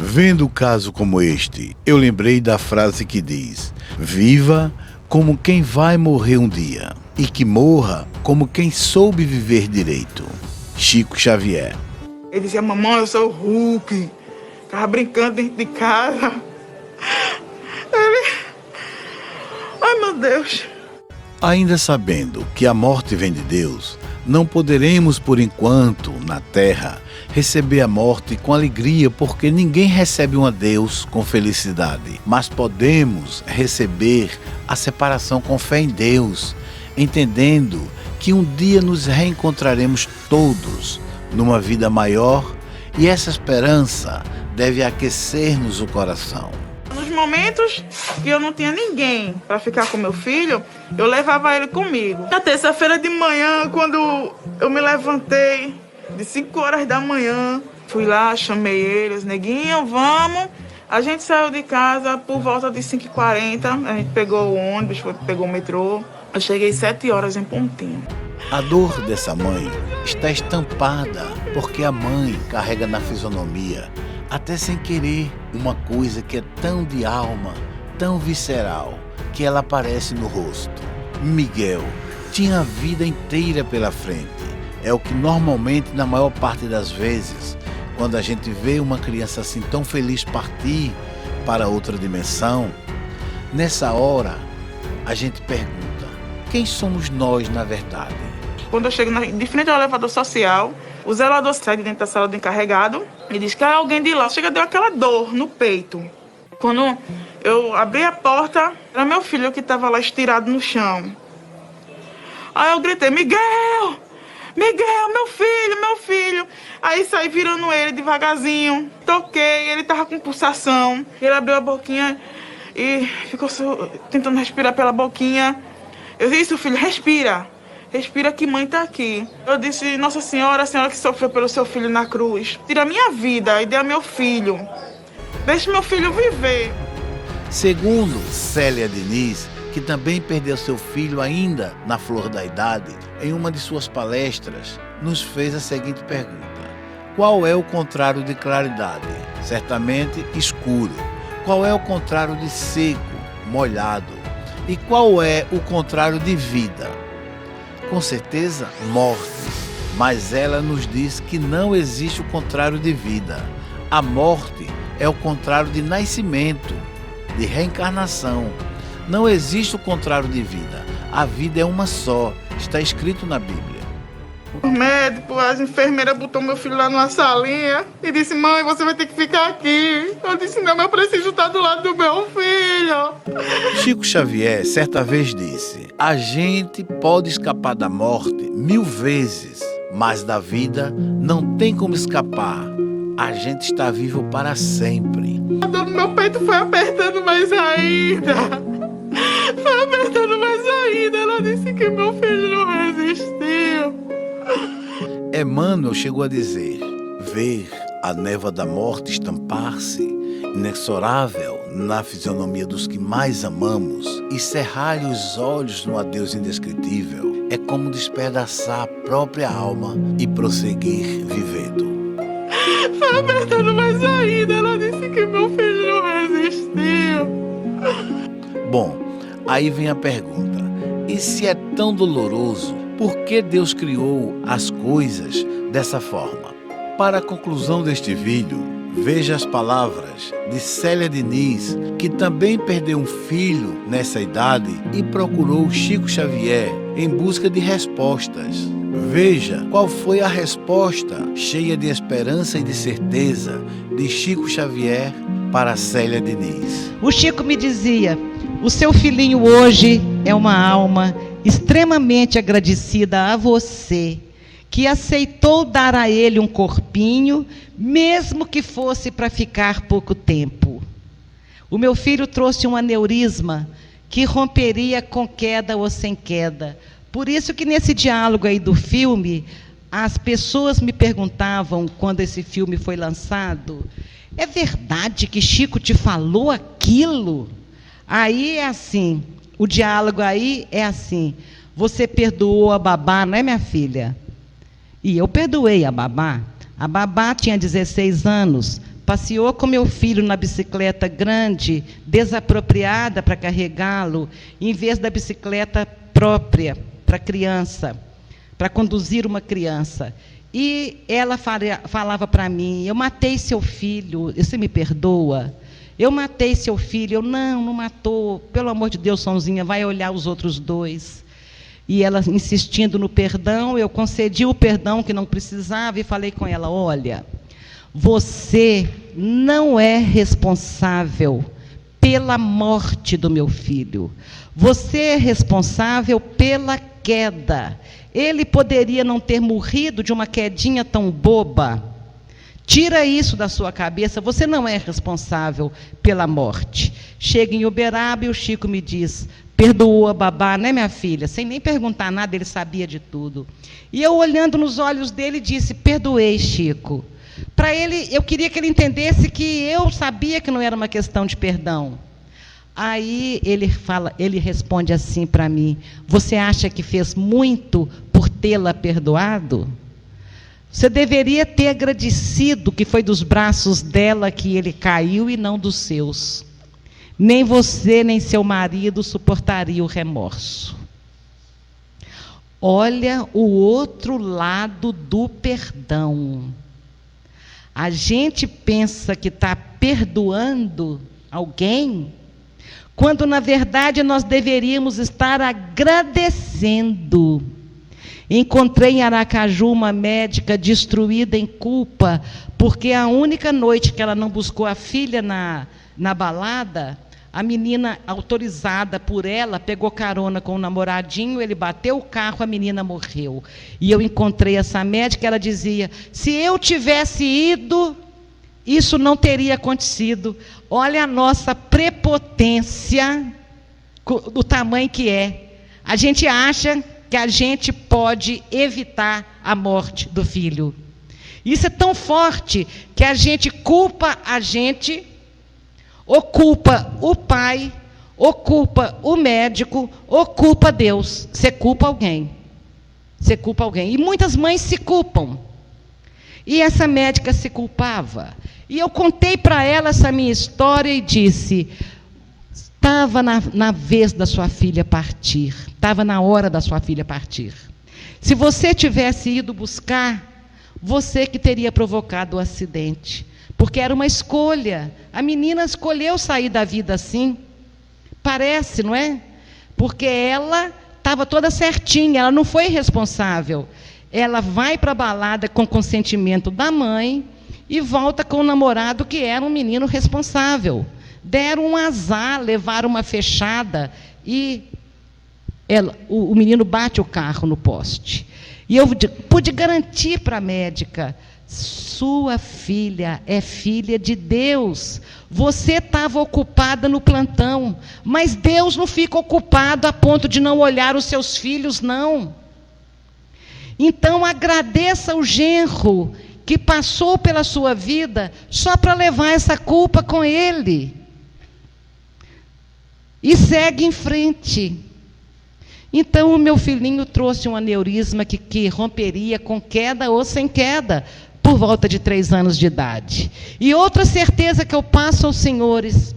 Vendo o caso como este, eu lembrei da frase que diz: viva como quem vai morrer um dia, e que morra como quem soube viver direito. Chico Xavier. Ele dizia: mamãe, eu sou o Hulk. Ficava brincando dentro de casa. Ai, meu Deus. Ainda sabendo que a morte vem de Deus, não poderemos, por enquanto, na terra, receber a morte com alegria, porque ninguém recebe um adeus com felicidade. Mas podemos receber a separação com fé em Deus, entendendo que um dia nos reencontraremos todos numa vida maior, e essa esperança deve aquecer-nos o coração. Nos momentos que eu não tinha ninguém para ficar com meu filho, eu levava ele comigo. Na terça-feira de manhã, quando eu me levantei, de 5 horas da manhã, fui lá, chamei eles: neguinho, vamos. A gente saiu de casa por volta de 5h40, a gente pegou o ônibus, pegou o metrô. Eu cheguei 7 horas em Pontinho. A dor dessa mãe está estampada porque a mãe carrega na fisionomia, até sem querer, uma coisa que é tão de alma, tão visceral, que ela aparece no rosto. Miguel tinha a vida inteira pela frente. É o que normalmente, na maior parte das vezes, quando a gente vê uma criança assim tão feliz partir para outra dimensão, nessa hora a gente pergunta: quem somos nós na verdade? Quando eu chego de frente ao elevador social, o zelador sai de dentro da sala do encarregado e diz que é alguém de lá. Chega, deu aquela dor no peito. Quando eu abri a porta, era meu filho que estava lá estirado no chão. Aí eu gritei: Miguel! Miguel, meu filho, meu filho! Aí saí virando ele devagarzinho. Toquei, ele tava com pulsação. Ele abriu a boquinha e ficou tentando respirar pela boquinha. Eu disse: isso, filho, respira. Respira que mãe tá aqui. Eu disse: Nossa Senhora, a senhora que sofreu pelo seu filho na cruz, tira a minha vida e dê a meu filho. Deixe meu filho viver. Segundo Célia Diniz, que também perdeu seu filho ainda na flor da idade, em uma de suas palestras, nos fez a seguinte pergunta: qual é o contrário de claridade? Certamente escuro. Qual é o contrário de seco? Molhado. E qual é o contrário de vida? Com certeza, morte. Mas ela nos diz que não existe o contrário de vida. A morte é o contrário de nascimento, de reencarnação. Não existe o contrário de vida. A vida é uma só. Está escrito na Bíblia. O médico, as enfermeiras botou meu filho lá numa salinha e disse: mãe, você vai ter que ficar aqui. Eu disse: não, eu preciso estar do lado do meu filho. Chico Xavier certa vez disse: a gente pode escapar da morte 1000 vezes, mas da vida não tem como escapar. A gente está vivo para sempre. A dor no meu peito foi apertando mais ainda. Foi apertando mais ainda. Ela disse que meu filho não resistiu. Emmanuel chegou a dizer: ver a névoa da morte estampar-se, inexorável, na fisionomia dos que mais amamos, e cerrar-lhe os olhos no adeus indescritível, é como despedaçar a própria alma e prosseguir vivendo. Foi apertando mais ainda. Ela disse que meu filho não resistiu. Bom, aí vem a pergunta: e se é tão doloroso, por que Deus criou as coisas dessa forma? Para a conclusão deste vídeo, veja as palavras de Célia Diniz, que também perdeu um filho nessa idade e procurou Chico Xavier em busca de respostas. Veja qual foi a resposta cheia de esperança e de certeza de Chico Xavier para Célia Diniz. O Chico me dizia: o seu filhinho hoje é uma alma extremamente agradecida a você, que aceitou dar a ele um corpinho, mesmo que fosse para ficar pouco tempo. O meu filho trouxe um aneurisma que romperia com queda ou sem queda. Por isso que nesse diálogo aí do filme, as pessoas me perguntavam, quando esse filme foi lançado: é verdade que Chico te falou aquilo? Aí é assim, o diálogo aí é assim: você perdoou a babá, não é, minha filha? E eu perdoei a babá. A babá tinha 16 anos, passeou com meu filho na bicicleta grande, desapropriada para carregá-lo, em vez da bicicleta própria para criança, para conduzir uma criança. E ela falava para mim: eu matei seu filho, você me perdoa? Eu matei seu filho. Eu: não matou, pelo amor de Deus, Sonzinha, vai olhar os outros dois. E ela insistindo no perdão, eu concedi o perdão que não precisava e falei com ela: olha, você não é responsável pela morte do meu filho. Você é responsável pela queda. Ele poderia não ter morrido de uma quedinha tão boba. Tira isso da sua cabeça, você não é responsável pela morte. Chega em Uberaba e o Chico me diz: perdoou a babá, né, minha filha? Sem nem perguntar nada, ele sabia de tudo. E eu, olhando nos olhos dele, disse: perdoei, Chico. Para ele, eu queria que ele entendesse que eu sabia que não era uma questão de perdão. Aí ele responde assim para mim: você acha que fez muito por tê-la perdoado? Você deveria ter agradecido que foi dos braços dela que ele caiu e não dos seus. Nem você, nem seu marido suportaria o remorso. Olha o outro lado do perdão. A gente pensa que está perdoando alguém, quando na verdade nós deveríamos estar agradecendo. Encontrei em Aracaju uma médica destruída em culpa, porque a única noite que ela não buscou a filha na balada, a menina, autorizada por ela, pegou carona com o namoradinho, ele bateu o carro, a menina morreu. E eu encontrei essa médica, ela dizia: se eu tivesse ido, isso não teria acontecido. Olha a nossa prepotência, do tamanho que é. A gente acha que a gente pode evitar a morte do filho. Isso é tão forte que a gente culpa a gente, ou culpa o pai, ou culpa o médico, ou culpa Deus. Você culpa alguém. Você culpa alguém. E muitas mães se culpam. E essa médica se culpava. E eu contei para ela essa minha história e disse: estava na vez da sua filha partir, estava na hora da sua filha partir. Se você tivesse ido buscar, você que teria provocado o acidente, porque era uma escolha. A menina escolheu sair da vida assim, parece, não é? Porque ela estava toda certinha, ela não foi responsável. Ela vai para a balada com consentimento da mãe e volta com o namorado, que era um menino responsável. Deram um azar, levaram uma fechada e o menino bate o carro no poste. E eu pude garantir para a médica: sua filha é filha de Deus. Você estava ocupada no plantão, mas Deus não fica ocupado a ponto de não olhar os seus filhos, não. Então agradeça o genro que passou pela sua vida só para levar essa culpa com ele. E segue em frente. Então o meu filhinho trouxe um aneurisma que romperia com queda ou sem queda, por volta de 3 anos de idade. E outra certeza que eu passo aos senhores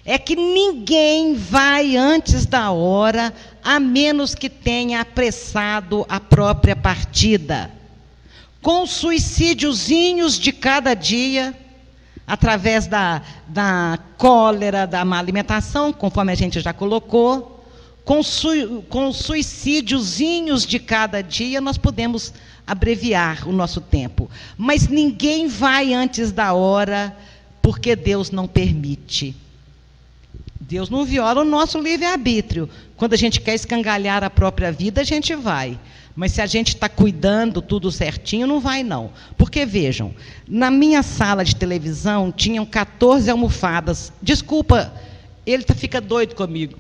é que ninguém vai antes da hora, a menos que tenha apressado a própria partida. Com suicídiozinhos de cada dia, através da cólera, da má alimentação, conforme a gente já colocou, com suicídiozinhos de cada dia, nós podemos abreviar o nosso tempo. Mas ninguém vai antes da hora, porque Deus não permite. Deus não viola o nosso livre-arbítrio. Quando a gente quer escangalhar a própria vida, a gente vai. Mas se a gente está cuidando tudo certinho, não vai não. Porque, vejam, na minha sala de televisão tinham 14 almofadas. Desculpa, ele fica doido comigo.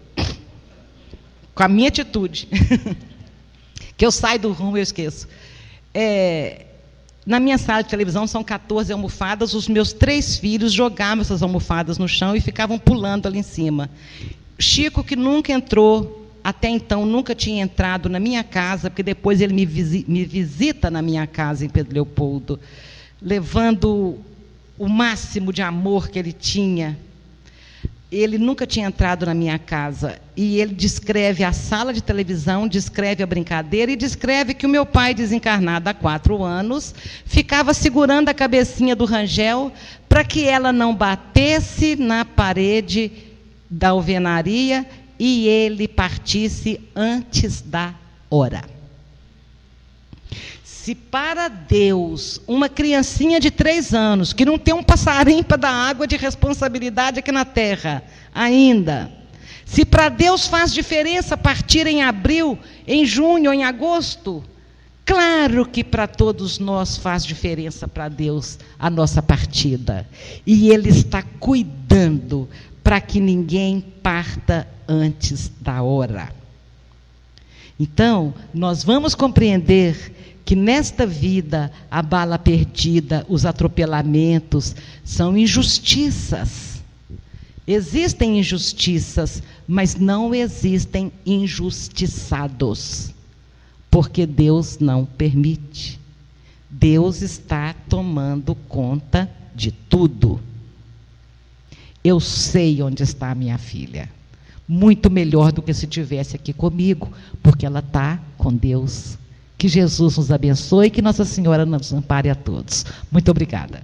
Com a minha atitude. Que eu saio do rumo e eu esqueço. Na minha sala de televisão são 14 almofadas. Os meus 3 filhos jogavam essas almofadas no chão e ficavam pulando ali em cima. Chico, que nunca entrou... Até então, nunca tinha entrado na minha casa, porque depois ele me visita na minha casa, em Pedro Leopoldo, levando o máximo de amor que ele tinha. Ele nunca tinha entrado na minha casa, e ele descreve a sala de televisão, descreve a brincadeira e descreve que o meu pai, desencarnado há 4 anos, ficava segurando a cabecinha do Rangel para que ela não batesse na parede da alvenaria e ele partisse antes da hora. Se para Deus, uma criancinha de 3 anos, que não tem um passarinho para dar água de responsabilidade aqui na terra ainda, se para Deus faz diferença partir em abril, em junho ou em agosto, claro que para todos nós faz diferença para Deus a nossa partida. E Ele está cuidando para que ninguém parta antes da hora. Então, nós vamos compreender que nesta vida a bala perdida, os atropelamentos, são injustiças. Existem injustiças, mas não existem injustiçados, porque Deus não permite. Deus está tomando conta de tudo. Eu sei onde está a minha filha, muito melhor do que se estivesse aqui comigo, porque ela está com Deus. Que Jesus nos abençoe e que Nossa Senhora nos ampare a todos. Muito obrigada.